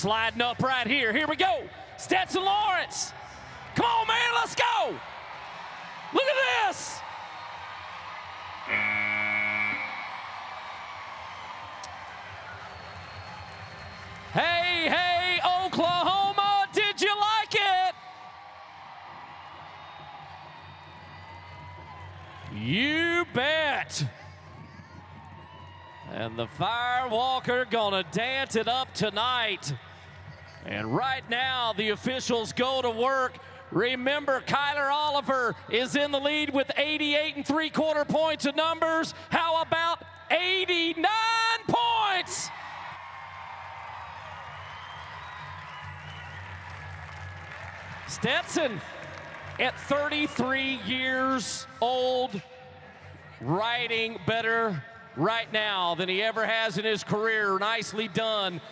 Sliding up right here. Here we go. Stetson Lawrence. Come on, man, let's go. Look at this. Hey, hey, Oklahoma, did you like it? You bet. And the Firewalker gonna dance it up tonight. And right now, the officials go to work. Remember, Kyler Oliver is in the lead with 88 3/4 points of numbers. How about 89 points? Stetson, at 33 years old, riding better right now than he ever has in his career. Nicely done.